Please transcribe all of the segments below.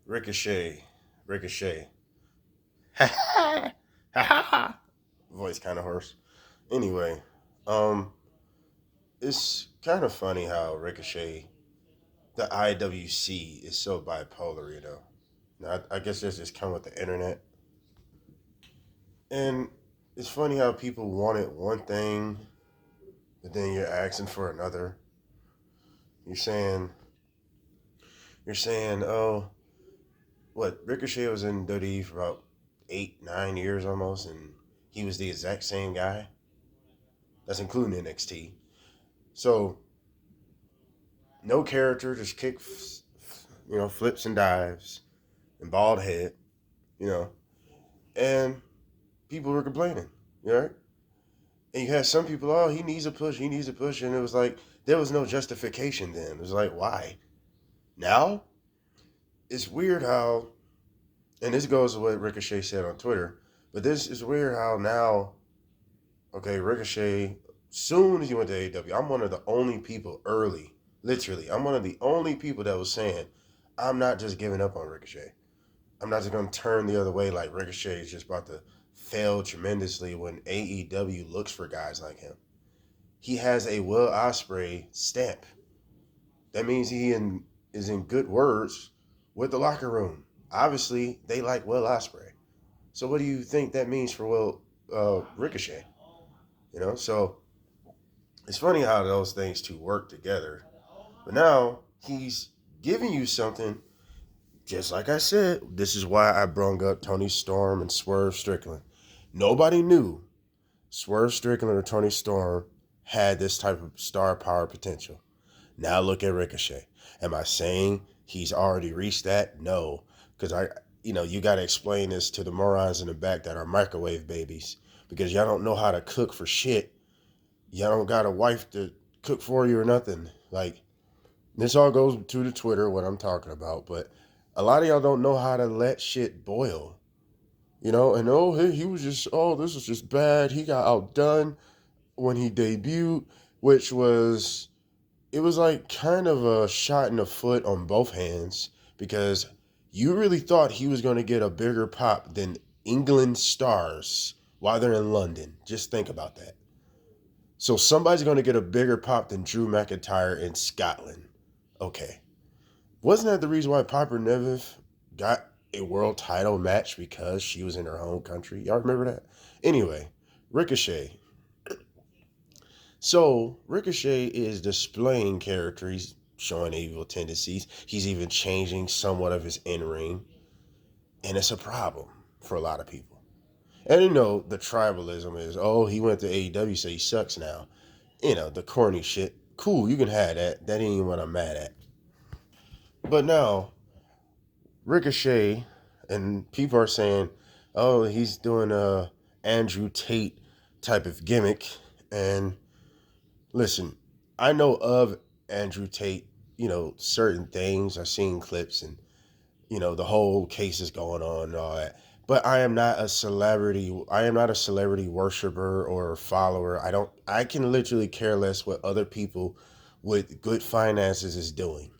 Ricochet. Ricochet. Ha ha ha ha. Voice kind of hoarse. Anyway, um, it's kind of funny how Ricochet, the IWC, is so bipolar. Now, I guess that's just come with the internet, and it's funny how people wanted one thing, but then you're asking for another. You're saying, oh, what Ricochet was in WWE for about 8, 9 years almost, and he was the exact same guy. That's including NXT. So no character, just flips and dives and bald head, you know, and people were complaining, right? And you had some people, oh, he needs a push, and it was like there was no justification then. It was like, why? Now it's weird how, and this goes to what Ricochet said on Twitter, but this is weird how now, okay, Ricochet, soon as he went to AEW, I'm one of the only people early, literally, I'm one of the only people that was saying, I'm not just giving up on Ricochet. I'm not just going to turn the other way like Ricochet is just about to fail tremendously when AEW looks for guys like him. He has a Will Ospreay stamp. That means is in good words with the locker room. Obviously, they like Will Ospreay. So what do you think that means for Will Ricochet? So it's funny how those things two work together. But now he's giving you something. Just like I said, this is why I brung up Tony Storm and Swerve Strickland. Nobody knew Swerve Strickland or Tony Storm had this type of star power potential. Now look at Ricochet. Am I saying he's already reached that? No, because you got to explain this to the morons in the back that are microwave babies because y'all don't know how to cook for shit. Y'all don't got a wife to cook for you or nothing. Like, this all goes to the Twitter, what I'm talking about, but a lot of y'all don't know how to let shit boil. And he was just, oh, this was just bad. He got outdone when he debuted, which was, it was like kind of a shot in the foot on both hands because you really thought he was going to get a bigger pop than England stars while they're in London. Just think about that. So somebody's going to get a bigger pop than Drew McIntyre in Scotland. Okay. Wasn't that the reason why Piper Niven got a world title match because she was in her home country? Y'all remember that? Anyway, Ricochet. So Ricochet is displaying character. He's showing evil tendencies. He's even changing somewhat of his in-ring. And it's a problem for a lot of people. And the tribalism is, oh, he went to AEW, so he sucks now. The corny shit. Cool, you can have that. That ain't even what I'm mad at. But now, Ricochet, and people are saying, oh, he's doing a Andrew Tate type of gimmick. And listen, I know of Andrew Tate, certain things. I've seen clips and, the whole case is going on and all that. But I am not a celebrity. I am not a celebrity worshiper or follower. I can literally care less what other people with good finances is doing.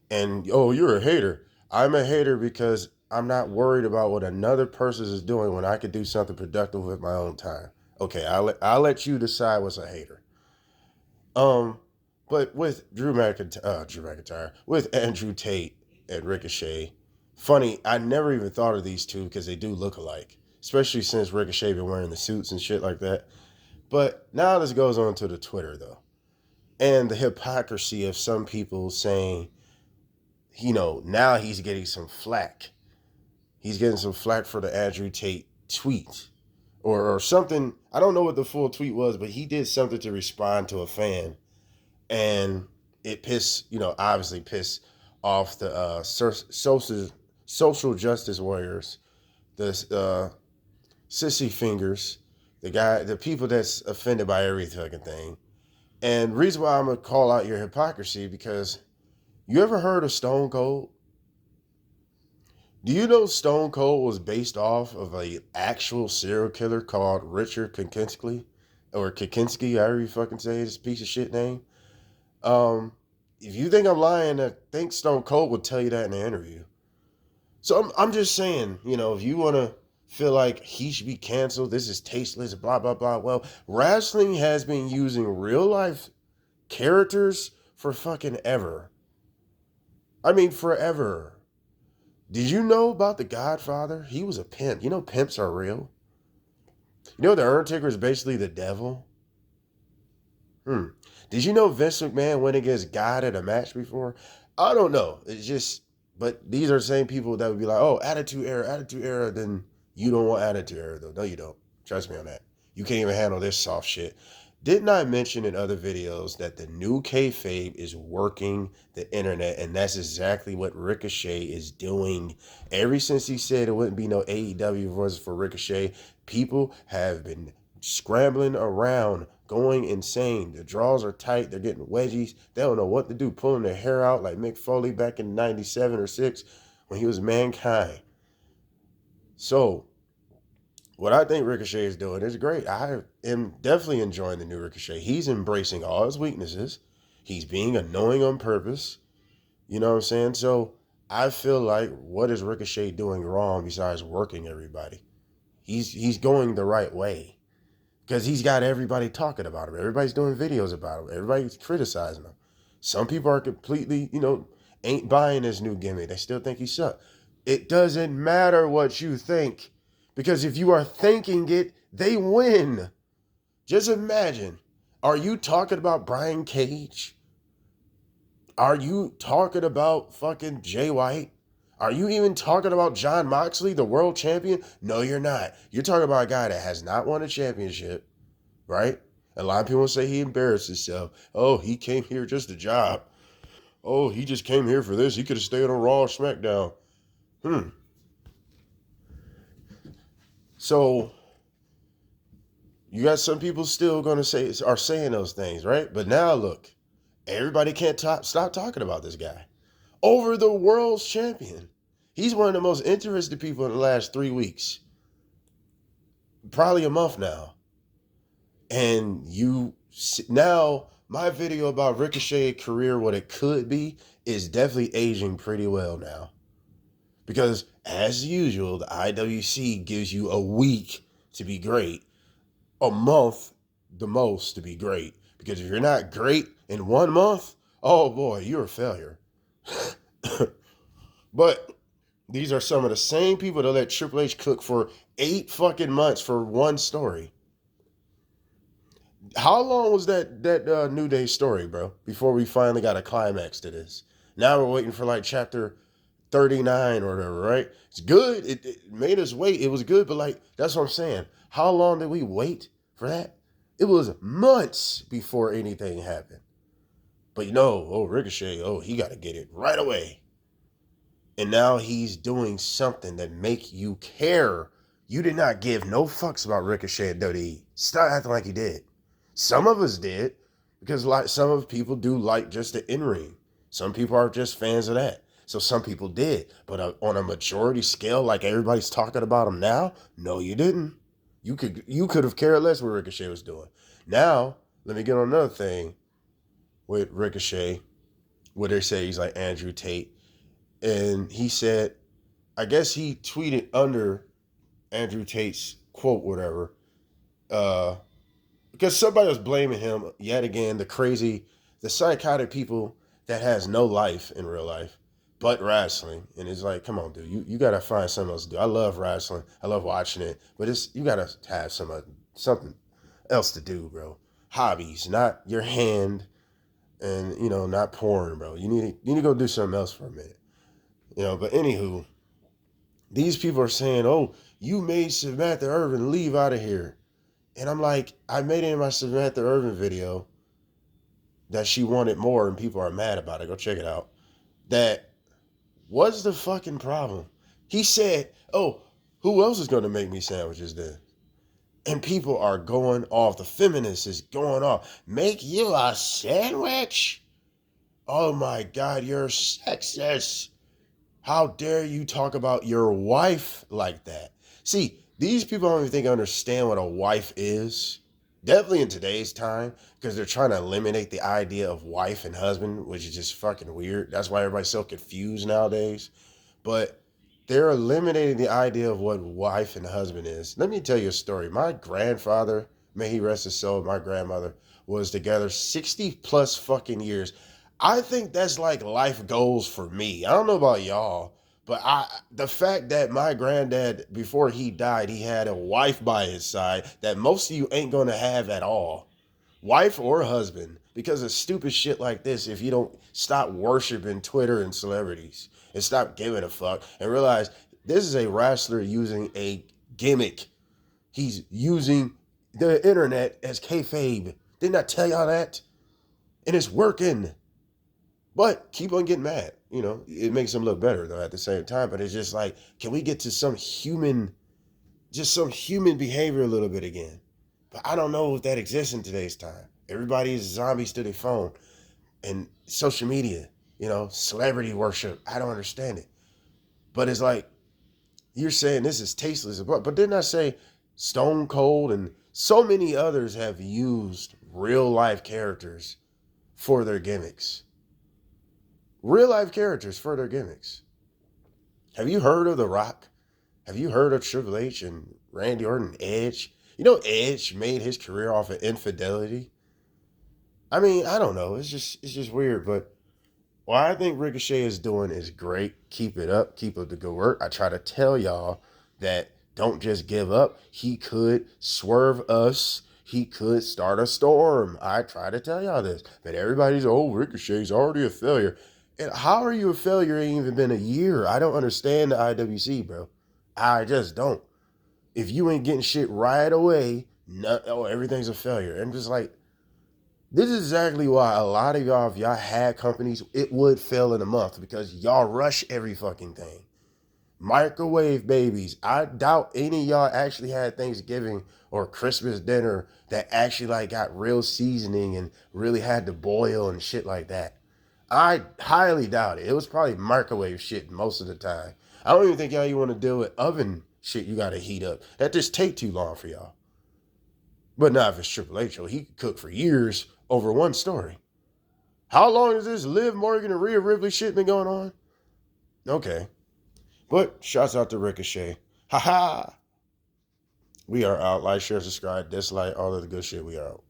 And oh, you're a hater. I'm a hater because I'm not worried about what another person is doing when I could do something productive with my own time. Okay, I'll let you decide what's a hater. Um, but with Drew McIntyre, with Andrew Tate and Ricochet, funny, I never even thought of these two because they do look alike, especially since Ricochet been wearing the suits and shit like that. But now this goes on to the Twitter though, and the hypocrisy of some people saying now he's getting some flack. He's getting some flack for the Andrew Tate tweet or something. I don't know what the full tweet was, but he did something to respond to a fan. And it obviously pissed off the social justice warriors, the sissy fingers, the people that's offended by every fucking thing. And reason why I'm going to call out your hypocrisy because you ever heard of Stone Cold? Do you know Stone Cold was based off of a actual serial killer called Richard Kokinski? Or Kokinski, however you fucking say this piece of shit name. Um, if you think I'm lying, I think Stone Cold would tell you that in an interview. So I'm just saying, if you want to feel like he should be canceled, this is tasteless, blah, blah, blah. Well, wrestling has been using real life characters for fucking ever. I mean, forever. Did you know about the Godfather? He was a pimp. You know, pimps are real. You know, the Undertaker is basically the devil. Hmm. Did you know Vince McMahon went against God at a match before? I don't know. It's just, but these are the same people that would be like, oh, attitude era, attitude era. Then you don't want attitude era, though. No, you don't. Trust me on that. You can't even handle this soft shit. Didn't I mention in other videos that the new kayfabe is working the internet, and that's exactly what Ricochet is doing. Ever since he said it wouldn't be no AEW versus for Ricochet, people have been scrambling around, going insane. The draws are tight. They're getting wedgies. They don't know what to do, pulling their hair out like Mick Foley back in 97 or 6 when he was Mankind. So, what I think Ricochet is doing is great. I am definitely enjoying the new Ricochet. He's embracing all his weaknesses. He's being annoying on purpose. You know what I'm saying? So, I feel like what is Ricochet doing wrong besides working everybody? He's going the right way. Because he's got everybody talking about him. Everybody's doing videos about him. Everybody's criticizing him. Some people are completely, ain't buying his new gimmick. They still think he sucks. It doesn't matter what you think. Because if you are thinking it, they win. Just imagine. Are you talking about Brian Cage? Are you talking about fucking Jay White? Are you even talking about John Moxley, the world champion? No, you're not. You're talking about a guy that has not won a championship, right? A lot of people say he embarrassed himself. Oh, he came here just a job. Oh, he just came here for this. He could have stayed on Raw or SmackDown. Hmm. So you got some people still gonna are saying those things, right? But now look, everybody can't stop talking about this guy. Over the world's champion. He's one of the most interested people in the last 3 weeks. Probably a month now. And now my video about Ricochet career, what it could be, is definitely aging pretty well now. Because as usual, the IWC gives you a week to be great, a month the most to be great. Because if you're not great in 1 month, oh boy, you're a failure. But these are some of the same people that let Triple H cook for 8 fucking months for one story. How long was that New Day story, bro? Before we finally got a climax to this. Now we're waiting for like chapter 39 or whatever, right? It's good. It made us wait. It was good, but like that's what I'm saying. How long did we wait for that? It was months before anything happened. But Ricochet, he got to get it right away. And now he's doing something that make you care. You did not give no fucks about Ricochet and WWE. Stop acting like you did. Some of us did, because like some of people do like just the in-ring. Some people are just fans of that. So some people did. But on a majority scale, like everybody's talking about him now, no, you didn't. You could have cared less what Ricochet was doing. Now, let me get on another thing with Ricochet, where they say he's like Andrew Tate. And he said, I guess he tweeted under Andrew Tate's quote, whatever, because somebody was blaming him yet again, the psychotic people that has no life in real life but wrestling. And it's like, come on, dude, you got to find something else to do. I love wrestling. I love watching it, but you got to have something else to do, bro. Hobbies, not your hand, and not porn, bro. You need to go do something else for a minute. But anywho, these people are saying, oh, you made Samantha Irvin leave out of here. And I'm like, I made it in my Samantha Irvin video that she wanted more and people are mad about it. Go check it out. That what's the fucking problem? He said, oh, who else is going to make me sandwiches then? And people are going off. The feminist is going off. Make you a sandwich? Oh my God, you're sexist. How dare you talk about your wife like that? See, these people don't even think I understand what a wife is. Definitely in today's time, because they're trying to eliminate the idea of wife and husband, which is just fucking weird. That's why everybody's so confused nowadays. But They're eliminating the idea of what wife and husband is. Let me tell you a story. My grandfather, may he rest his soul, my grandmother was together 60 plus fucking years. I think that's like life goals for me. I don't know about y'all, but the fact that my granddad, before he died, he had a wife by his side that most of you ain't gonna have at all. Wife or husband, because of stupid shit like this, if you don't stop worshiping Twitter and celebrities and stop giving a fuck and realize this is a wrestler using a gimmick. He's using the internet as kayfabe. Didn't I tell y'all that? And it's working. But keep on getting mad. You know, it makes him look better though at the same time. But it's just like, can we get to some human behavior a little bit again? But I don't know if that exists in today's time. Everybody is zombies to their phone and social media, celebrity worship. I don't understand it. But it's like, you're saying this is tasteless. But didn't I say Stone Cold and so many others have used real life characters for their gimmicks? Real life characters for their gimmicks. Have you heard of The Rock? Have you heard of Triple H and Randy Orton, Edge? You know, Edge made his career off of infidelity. I mean, I don't know. It's just weird. But what I think Ricochet is doing is great. Keep it up. Keep up the good work. I try to tell y'all that don't just give up. He could swerve us. He could start a storm. I try to tell y'all this. But everybody's, oh, Ricochet's already a failure. And how are you a failure? It ain't even been a year. I don't understand the IWC, bro. I just don't. If you ain't getting shit right away, everything's a failure. And just like, this is exactly why a lot of y'all, if y'all had companies, it would fail in a month because y'all rush every fucking thing. Microwave babies. I doubt any of y'all actually had Thanksgiving or Christmas dinner that actually like got real seasoning and really had to boil and shit like that. I highly doubt it. It was probably microwave shit most of the time. I don't even think y'all even want to deal with oven shit you gotta heat up. That just take too long for y'all. But not if it's Triple H. He could cook for years over one story. How long has this Liv Morgan and Rhea Ripley shit been going on? Okay. But shouts out to Ricochet. Ha ha. We are out. Like, share, subscribe, dislike, all of the good shit. We are out.